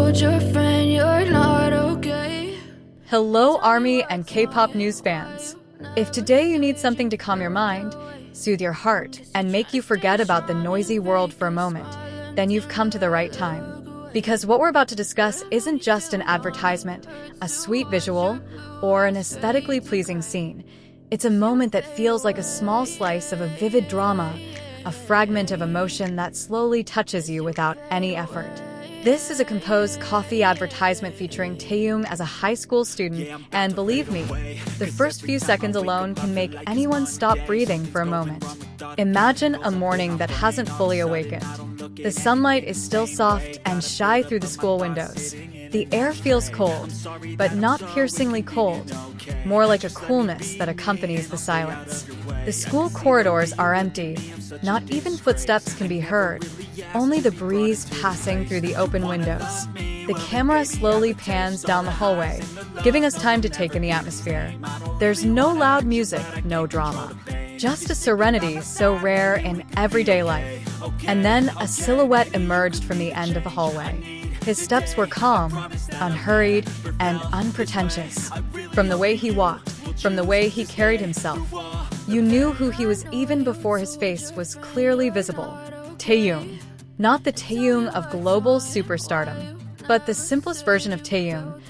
told your friend you're not okay. Hello, ARMY and K-pop news fans. If today you need something to calm your mind, soothe your heart, and make you forget about the noisy world for a moment, then you've come to the right time. Because what we're about to discuss isn't just an advertisement, a sweet visual, or an aesthetically pleasing scene. It's a moment that feels like a small slice of a vivid drama, a fragment of emotion that slowly touches you without any effort. This is a composed coffee advertisement featuring Taehyung as a high school student, and believe me, the first few seconds alone can make anyone stop breathing for a moment. Imagine a morning that hasn't fully awakened. The sunlight is still soft and shy through the school windows. The air feels cold, but not piercingly cold, more like a coolness that accompanies the silence. The school corridors are empty, not even footsteps can be heard, only the breeze passing through the open windows. The camera slowly pans down the hallway, giving us time to take in the atmosphere. There's no loud music, no drama. Just a serenity so rare in everyday life. And then a silhouette emerged from the end of the hallway. His steps were calm, unhurried, and unpretentious. From the way he walked, from the way he carried himself, you knew who he was even before his face was clearly visible. Taehyung. Not the Taehyung of global superstardom, but the simplest version of Taehyung,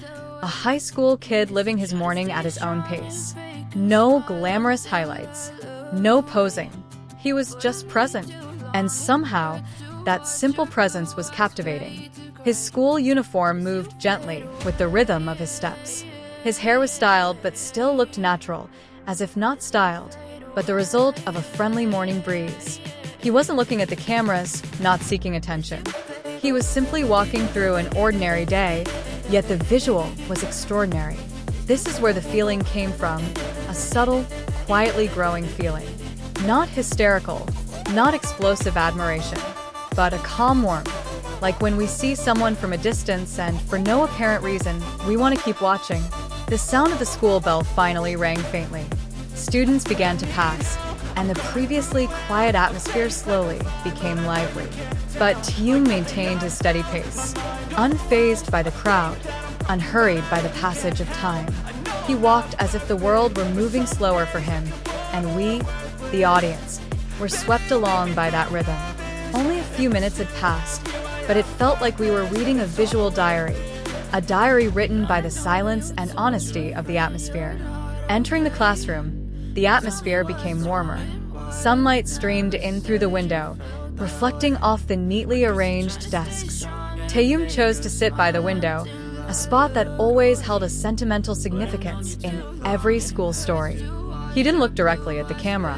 a high school kid living his morning at his own pace. No glamorous highlights, no posing. He was just present, and somehow, that simple presence was captivating. His school uniform moved gently with the rhythm of his steps. His hair was styled but still looked natural, as if not styled, but the result of a friendly morning breeze. He wasn't looking at the cameras, not seeking attention. He was simply walking through an ordinary day, yet the visual was extraordinary. This is where the feeling came from, a subtle, quietly growing feeling. Not hysterical, not explosive admiration, but a calm warmth. Like when we see someone from a distance and, for no apparent reason, we want to keep watching. The sound of the school bell finally rang faintly. Students began to pass, and the previously quiet atmosphere slowly became lively. But Taehyung maintained his steady pace, unfazed by the crowd, unhurried by the passage of time. He walked as if the world were moving slower for him, and we, the audience, were swept along by that rhythm. Only a few minutes had passed, but it felt like we were reading a visual diary, a diary written by the silence and honesty of the atmosphere. Entering the classroom, the atmosphere became warmer. Sunlight streamed in through the window, reflecting off the neatly arranged desks. Taehyung chose to sit by the window, a spot that always held a sentimental significance in every school story. He didn't look directly at the camera.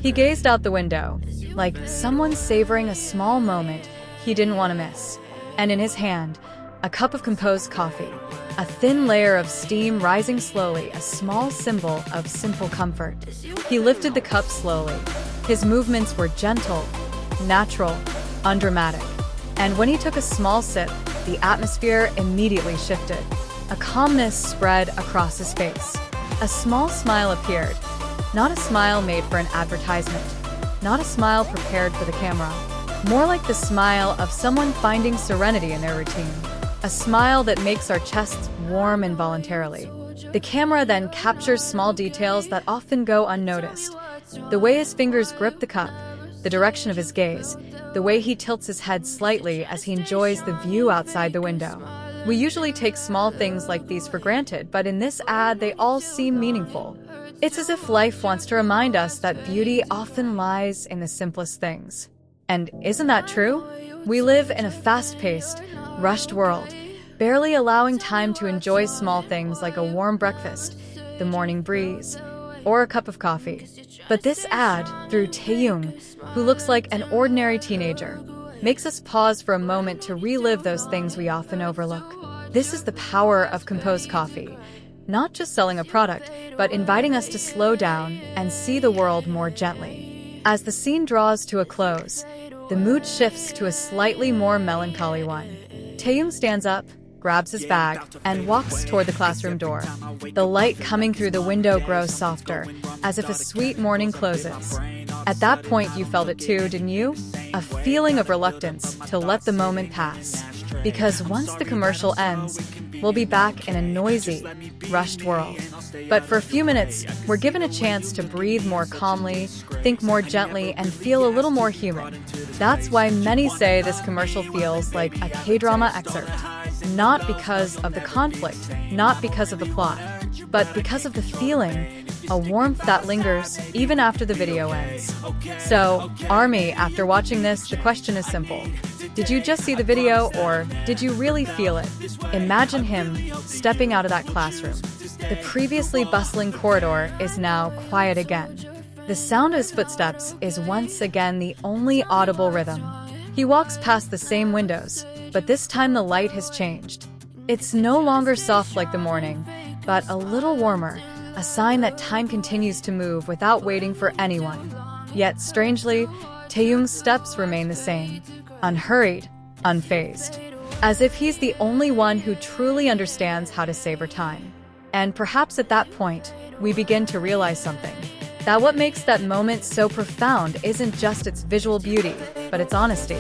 He gazed out the window, like someone savoring a small moment he didn't want to miss. And in his hand, a cup of composed coffee, a thin layer of steam rising slowly, a small symbol of simple comfort. He lifted the cup slowly. His movements were gentle, natural, undramatic. And when he took a small sip, the atmosphere immediately shifted. A calmness spread across his face. A small smile appeared. Not a smile made for an advertisement. Not a smile prepared for the camera. More like the smile of someone finding serenity in their routine. A smile that makes our chests warm involuntarily. The camera then captures small details that often go unnoticed. The way his fingers grip the cup, the direction of his gaze, the way he tilts his head slightly as he enjoys the view outside the window. We usually take small things like these for granted, but in this ad, they all seem meaningful. It's as if life wants to remind us that beauty often lies in the simplest things. And isn't that true? We live in a fast-paced, rushed world, barely allowing time to enjoy small things like a warm breakfast, the morning breeze, or a cup of coffee. But this ad, through Taehyung, who looks like an ordinary teenager, makes us pause for a moment to relive those things we often overlook. This is the power of composed coffee, not just selling a product, but inviting us to slow down and see the world more gently. As the scene draws to a close, the mood shifts to a slightly more melancholy one. Taehyung stands up, grabs his bag, and walks toward the classroom door. The light coming through the window grows softer, as if a sweet morning closes. At that point, you felt it too, didn't you? A feeling of reluctance to let the moment pass. because once the commercial ends, we'll be back in a noisy, rushed world. But for a few minutes, we're given a chance to breathe more calmly, think more gently, and feel a little more human. That's why many say this commercial feels like a K-drama excerpt. Not because of the conflict, not because of the plot, but because of the feeling, a warmth that lingers even after the video ends. So, ARMY, after watching this, the question is simple. Did you just see the video, or did you really feel it? Imagine him stepping out of that classroom. The previously bustling corridor is now quiet again. The sound of his footsteps is once again the only audible rhythm. He walks past the same windows, but this time the light has changed. It's no longer soft like the morning, but a little warmer, a sign that time continues to move without waiting for anyone. Yet, strangely, Taehyung's steps remain the same, unhurried, unfazed, as if he's the only one who truly understands how to savor time. And perhaps at that point, we begin to realize something. That what makes that moment so profound isn't just its visual beauty, but its honesty.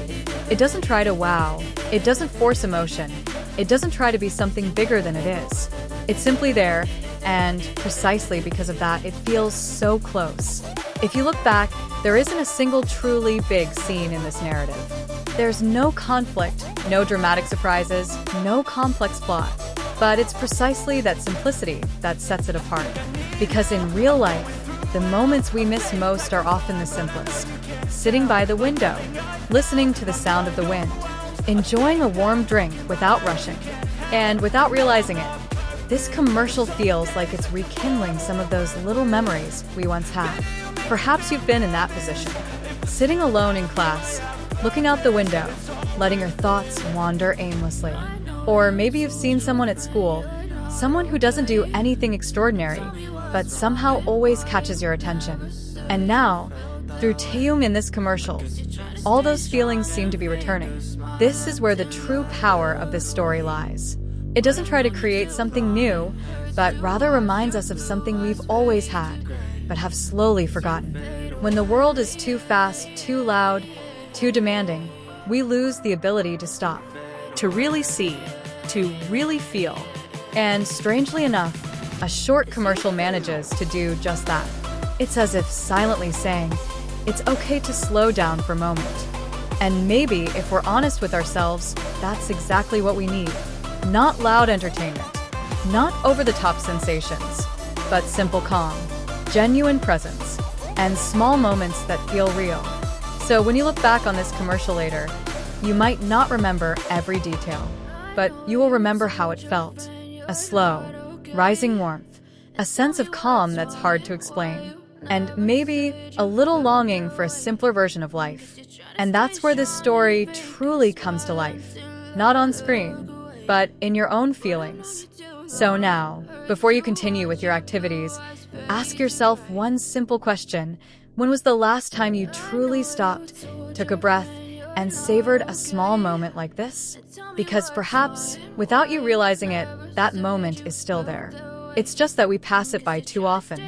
It doesn't try to wow. It doesn't force emotion. It doesn't try to be something bigger than it is. It's simply there, and precisely because of that, it feels so close. If you look back, there isn't a single truly big scene in this narrative. There's no conflict, no dramatic surprises, no complex plot. But it's precisely that simplicity that sets it apart. Because in real life, the moments we miss most are often the simplest. Sitting by the window, listening to the sound of the wind, enjoying a warm drink without rushing. And without realizing it, this commercial feels like it's rekindling some of those little memories we once had. Perhaps you've been in that position. Sitting alone in class, looking out the window, letting your thoughts wander aimlessly. Or maybe you've seen someone at school, someone who doesn't do anything extraordinary, but somehow always catches your attention. And now, through Taehyung in this commercial, all those feelings seem to be returning. This is where the true power of this story lies. It doesn't try to create something new, but rather reminds us of something we've always had, but have slowly forgotten. When the world is too fast, too loud, too demanding, we lose the ability to stop, to really see, to really feel. And strangely enough, a short commercial manages to do just that. It's as if silently saying, it's okay to slow down for a moment. And maybe, if we're honest with ourselves, that's exactly what we need. Not loud entertainment, not over-the-top sensations, but simple calm, genuine presence, and small moments that feel real. So when you look back on this commercial later, you might not remember every detail, but you will remember how it felt. A slow, rising warmth, a sense of calm that's hard to explain, and maybe a little longing for a simpler version of life. And that's where this story truly comes to life. Not on screen, but in your own feelings. So now, before you continue with your activities, ask yourself one simple question. When was the last time you truly stopped, took a breath, and savored a small moment like this? Because perhaps, without you realizing it, that moment is still there. It's just that we pass it by too often.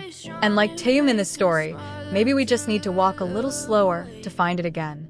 And like Taehyung in this story, maybe we just need to walk a little slower to find it again.